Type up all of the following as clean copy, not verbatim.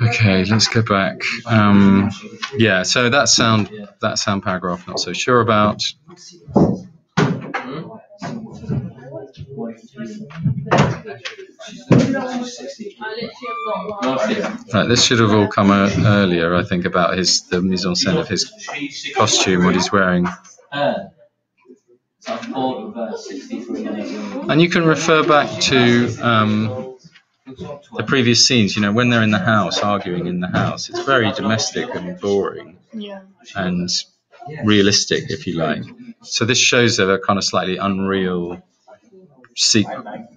Okay, let's go back. Yeah, so that sound paragraph, not so sure about. Right, this should have all come earlier, I think, about the mise en scène of his costume, what he's wearing. And you can refer back to the previous scenes, you know, when they're in the house, arguing in the house. It's very domestic and boring, and realistic, if you like. So this shows a kind of slightly unreal,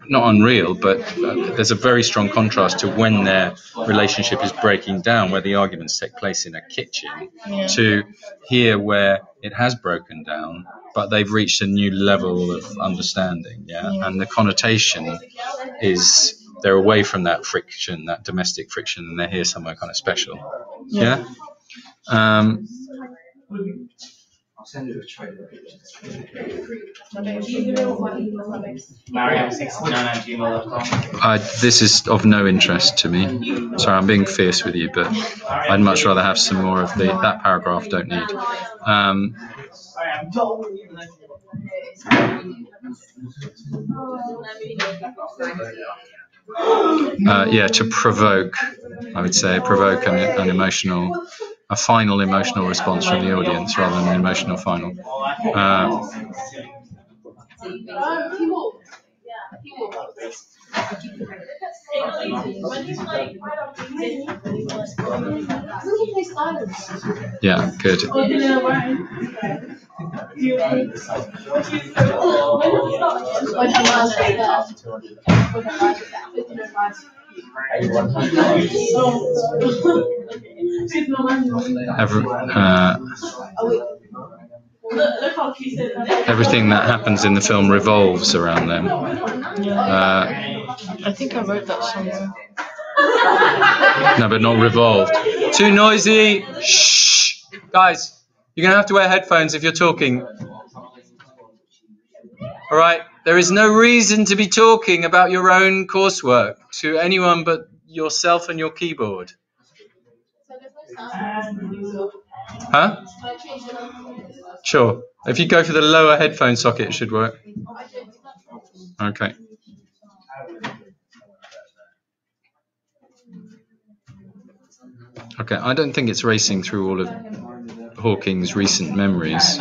not unreal, but there's a very strong contrast to when their relationship is breaking down, where the arguments take place in a kitchen, to here where it has broken down, but they've reached a new level of understanding, and the connotation is they're away from that friction, that domestic friction, and they're here somewhere kind of special. I'll send you a trailer. This is of no interest to me. Sorry, I'm being fierce with you, but I'd much rather have some more of that paragraph. Don't need. To provoke, I would say, an emotional, a final emotional response from the audience rather than an emotional final. Yeah, good. Everything that happens in the film revolves around them. I think I wrote that somewhere. No, but not revolved. Too noisy. Shh, guys, you're gonna have to wear headphones if you're talking. All right. There is no reason to be talking about your own coursework to anyone but yourself and your keyboard. Huh? Sure. If you go for the lower headphone socket, it should work. Okay. Okay, I don't think it's racing through all of Hawking's recent memories.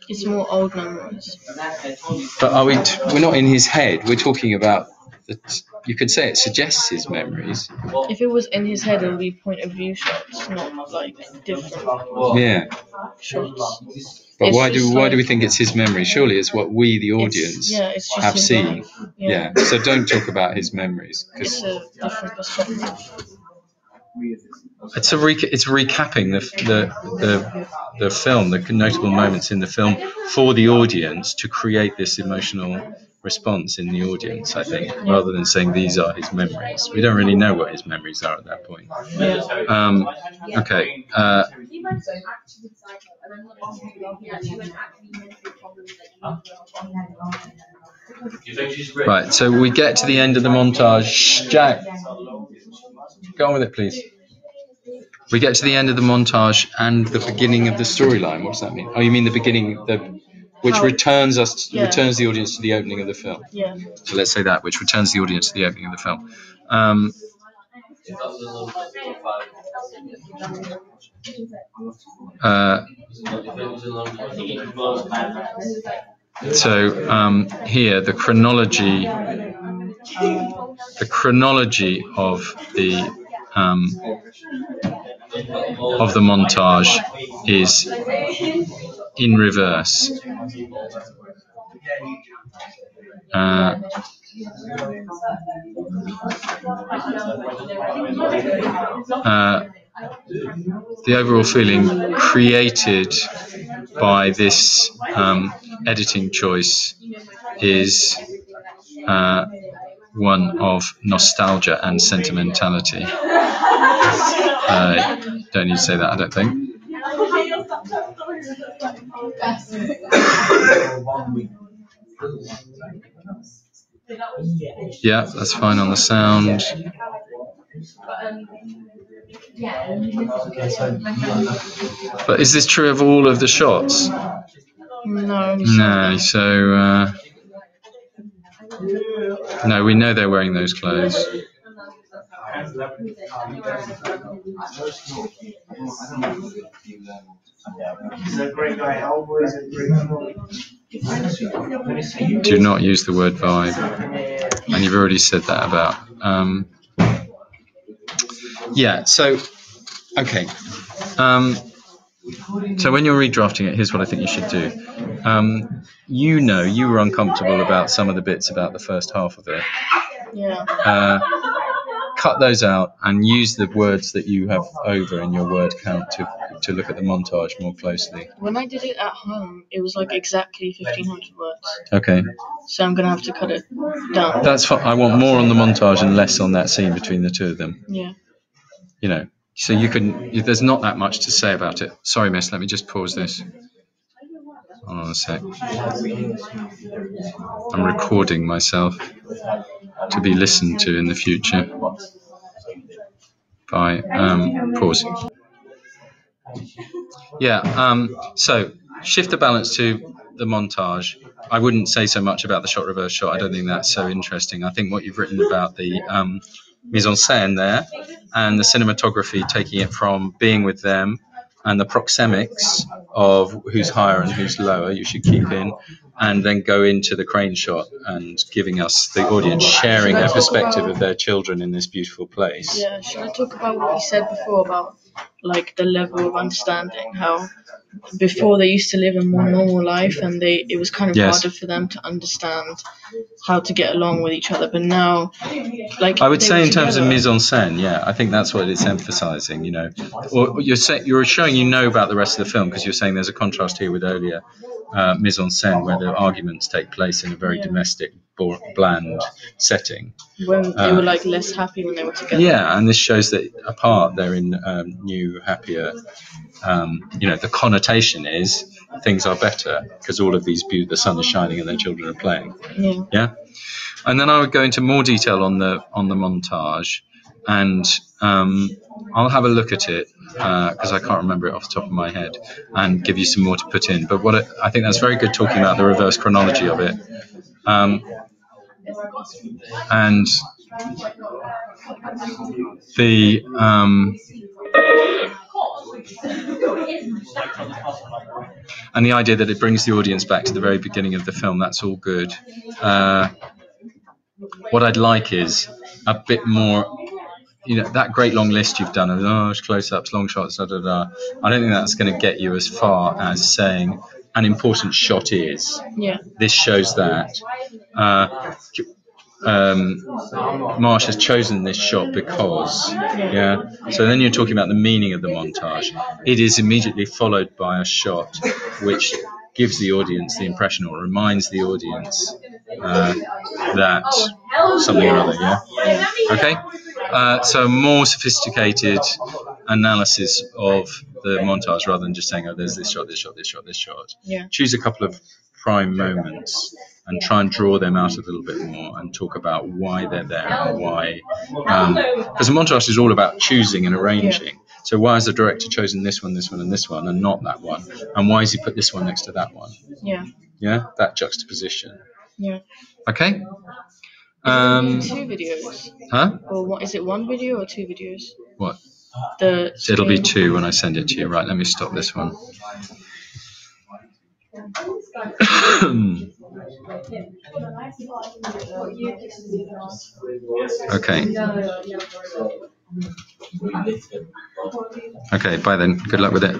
It's more old memories. But we're not in his head. We're talking about you could say it suggests his memories. If it was in his head, it would be point of view shots, not like different shots. But why do we think it's his memory? Surely it's what we, the audience, have seen. Yeah. So don't talk about his memories. It's a different perspective. It's recapping the film, the notable moments in the film for the audience to create this emotional response in the audience, I think, rather than saying these are his memories. We don't really know what his memories are at that point. Okay. Right, so we get to the end of the montage. Shh, Jack, go on with it, please. We get to the end of the montage and the beginning of the storyline. What does that mean? Oh, you mean the beginning, which returns the audience to the opening of the film. Yeah. So let's say that, which returns the audience to the opening of the film. Here the chronology of the montage is in reverse. The overall feeling created by this editing choice is one of nostalgia and sentimentality. Don't need to say that, I don't think. Yeah, that's fine on the sound. But is this true of all of the shots? No. No, so no, we know they're wearing those clothes. Do not use the word vibe, and you've already said that about. Yeah. So, okay. So when you're redrafting it, here's what I think you should do. You were uncomfortable about some of the bits about the first half of it. Yeah. Cut those out and use the words that you have over in your word count to look at the montage more closely. When I did it at home, it was like exactly 1,500 words. Okay. So I'm going to have to cut it down. That's fine. I want more on the montage and less on that scene between the two of them. Yeah. You know, so you can. There's not that much to say about it. Sorry, miss. Let me just pause this. Hold on a sec. I'm recording myself to be listened to in the future. By pause. Yeah. So shift the balance to the montage. I wouldn't say so much about the shot reverse shot. I don't think that's so interesting. I think what you've written about the mise en scène there and the cinematography, taking it from being with them and the proxemics of who's higher and who's lower, you should keep in, and then go into the crane shot and giving us the audience sharing their perspective of their children in this beautiful place. Yeah, should I talk about what you said before about like the level of understanding, how before they used to live a more normal life and it was kind of harder for them to understand how to get along with each other, but now like I would say in terms of mise en scène, yeah, I think that's what it's emphasizing, you know, or you're showing about the rest of the film because you're saying there's a contrast here with earlier mise en scène where the arguments take place in a very domestic, bland setting when they were like less happy when they were together. Yeah, and this shows that apart they're in new, happier. The connotation is things are better because all of these the sun is shining and their children are playing. Yeah, and then I would go into more detail on the montage, and I'll have a look at it because I can't remember it off the top of my head, and give you some more to put in. But I think that's very good talking about the reverse chronology of it, and the and the idea that it brings the audience back to the very beginning of the film. That's all good. What I'd like is a bit more, that great long list you've done of close-ups, long shots, I don't think that's going to get you as far as saying an important shot is. Yeah. This shows that. Marsh has chosen this shot because, so then you're talking about the meaning of the montage. It is immediately followed by a shot which gives the audience the impression or reminds the audience that something or other, okay? So more sophisticated analysis of the montage rather than just saying, there's this shot, this shot, this shot, this shot. Yeah. Choose a couple of prime moments and try and draw them out a little bit more and talk about why they're there and why. Because the montage is all about choosing and arranging. Yeah. So why has the director chosen this one, and this one, and not that one? And why has he put this one next to that one? Yeah. Yeah, that juxtaposition. Yeah. Okay. Is it two videos? Huh? Or is it one video or two videos? What? It'll be two when I send it to you. Right, let me stop this one. Okay. Okay, bye then. Good luck with it.